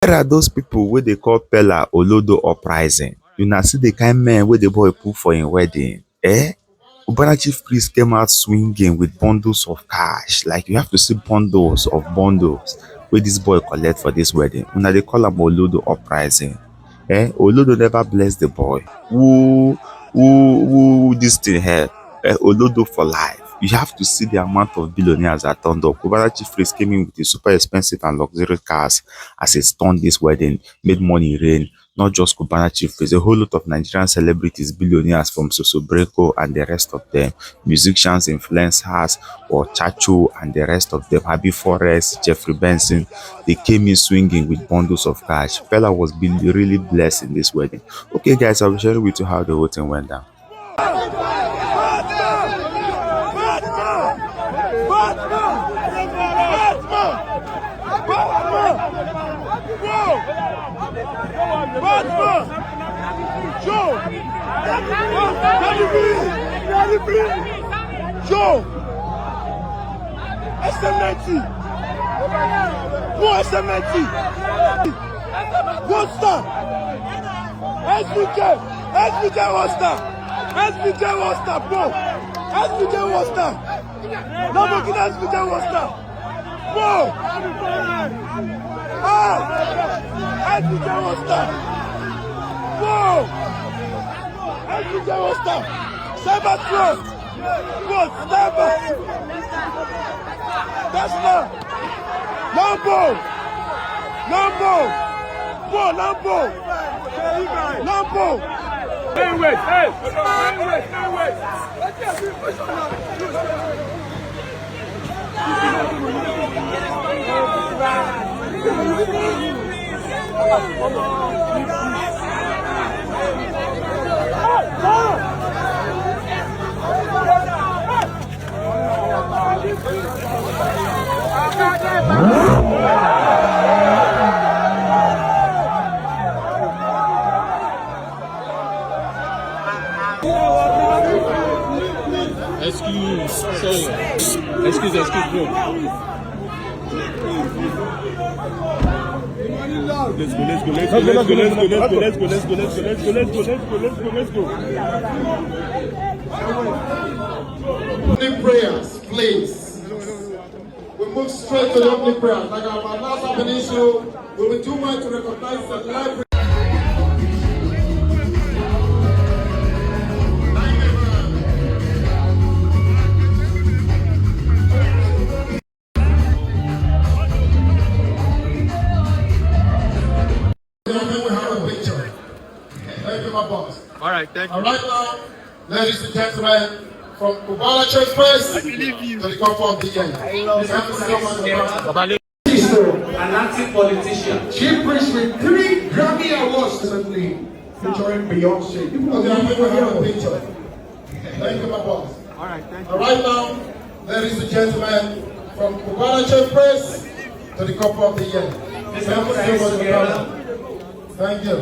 Where are those people wey dey call Peller Olodo uprising? Una see the kind men wey the boy put for im wedding. Cubana Chief priest came out swinging with bundles of cash. Like you have to see bundles of bundles wey this boy collect for this wedding. Una dey call am Olodo uprising. Olodo never bless the boy. Who this thing help? Olodo for life. You have to see the amount of billionaires that turned up. Cubana Chief priest came in with the super expensive and luxurious cars as he stunned this wedding, made money rain. Not just Cubana Chief priest, a whole lot of Nigerian celebrities, billionaires from Sosobreko and the rest of them, musicians, influencers, or Chacho and the rest of them, Happy Forest, Jeffrey Benson, they came in swinging with bundles of cash. Fella was really blessed in this wedding. Okay, guys, I'll be sharing with you how the whole thing went down. Joe! SMNT! No SMNT! One star! SBJ! SBJ one star! SBJ one star, bro! SBJ one star! Lamborghini SBJ one star! Bro! SBJ one star! Bro! SBJ one star! Cybertron! What? Never! That's not! Lambo! Lambo! Whoa, Lambo! Lambo! Hey, wait! Hey! Hey, wait! Excuse, bro. Let's go. Opening prayers, please. We move straight to the opening prayers. Like our last happening issue, we will do much to recognize the library. All right, thank you. All right now, ladies and gentlemen, from Cubana Chief Priest to the comfort of the end. An active politician. Chief Priest with 3 Grammy Awards recently, featuring Beyonce. Okay, I think we have a picture. Thank you, my boss. All right, thank you. All right now, ladies and gentlemen, from Cubana Chief Priest to the comfort of the end. Thank you.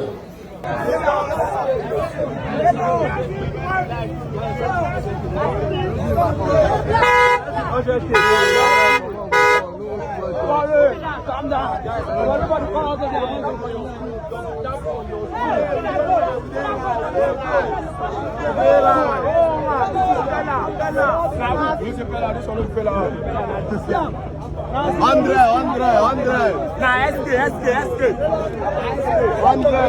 Calm down. Andre. Nah, SK. Andre.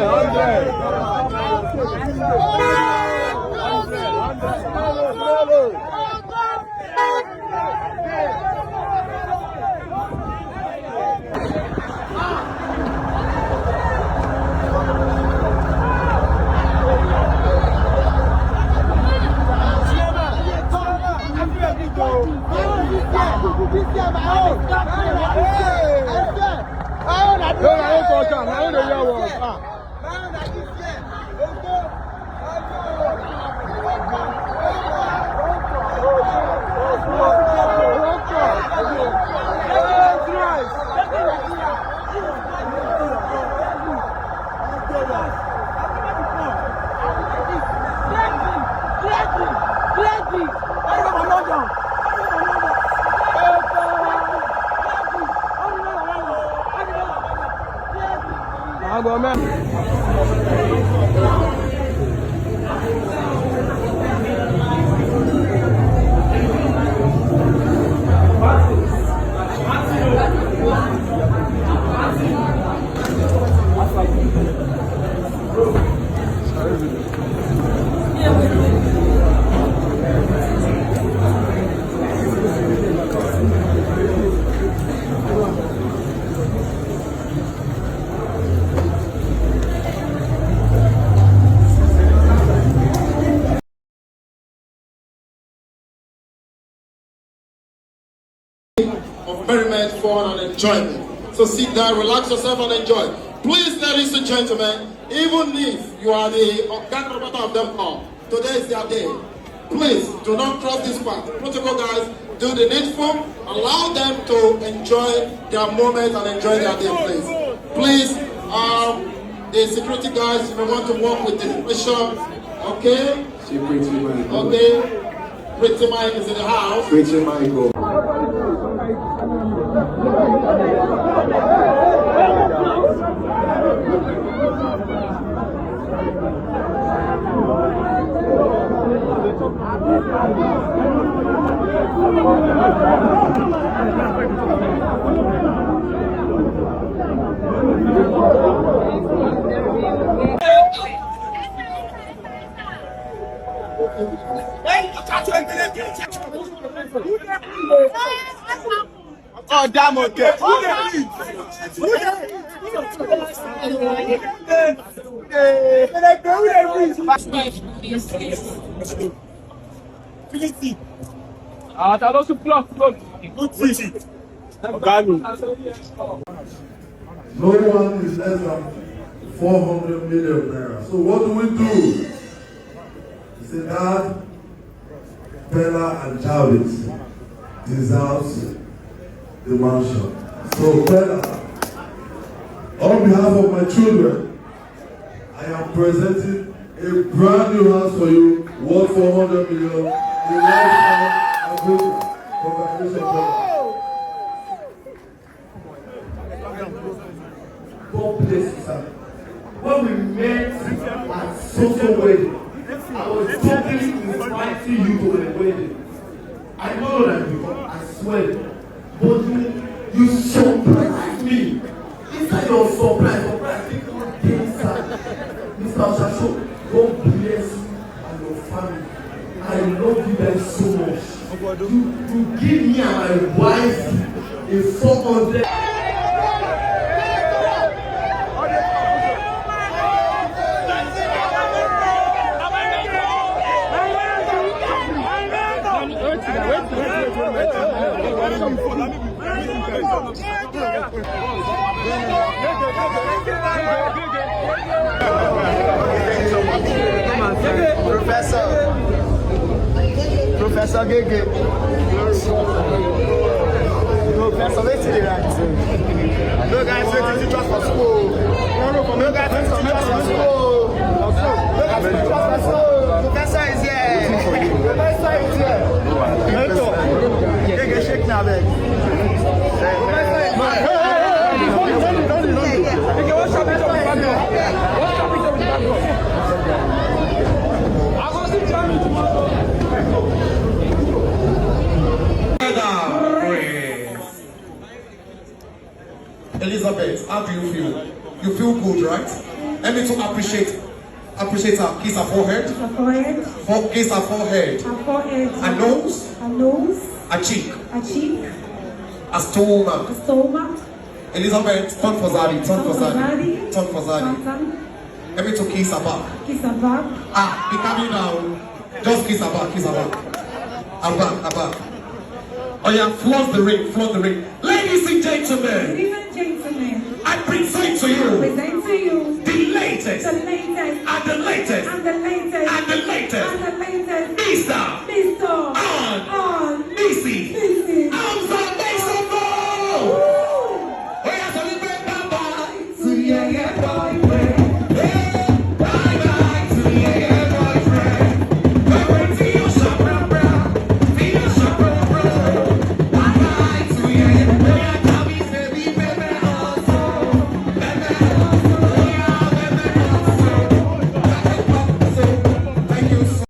Of merriment, fun, and enjoyment. So sit down, relax yourself, and enjoy. Please, ladies and gentlemen, even if you are the grandmother of them all, today is their day. Please do not cross this path. Protocol guys, do the needful. Allow them to enjoy their moment and enjoy their day, please. Please, the security guys, if you want to work with discretion, okay? Okay. Pretty Mike is in the house. Pretty Michael. Oh, damn, okay. Tá louco, No one is less than 400 million naira. So what do? He said that Peller and Jarvis deserves the mansion. So Peller, on behalf of my children, I am presenting a brand new house for you, worth 400 million, in lifetime agreement. Congratulations, Peller. God bless you, sir. When we met at social wedding, I was totally inviting you to the wedding. I know that before, I swear. But you surprised me. Inside your surprise, take one day inside. Mr. Shasho, God bless you and your family. I love you guys so much. You give me and my wife a 400. Professor Gege. Professor, let's see that. No guys, let's teach us for school. No guys, let's teach us for school. No guys, let's teach us for school. Professor is here. Professor is here. Gege, shake now, babe. Professor is here. Gege, what's up with the background? What's up with the background? I want to tell you tomorrow. Elizabeth, how do you feel? You feel good, right? Let me to appreciate her. Kiss her forehead. Her forehead. Kiss her forehead. Her forehead. Her nose. Her nose. Her cheek. Her cheek. Her stomach. Her stomach. Elizabeth, turn for Zaddy. Turn for Zaddy. Turn for Zaddy. Let me to kiss her back. Kiss her back. Be coming down. Just kiss her back. Kiss her back. Her back. Her back. Oh yeah, flood the ring. Flood the ring. Ladies and gentlemen. Ladies and gentlemen. I present to you. Present to you. The latest. The latest. And the latest. And the latest. And the latest. And the latest. Mr. On. Missy. Missy. Oh yeah, so we bring Papa.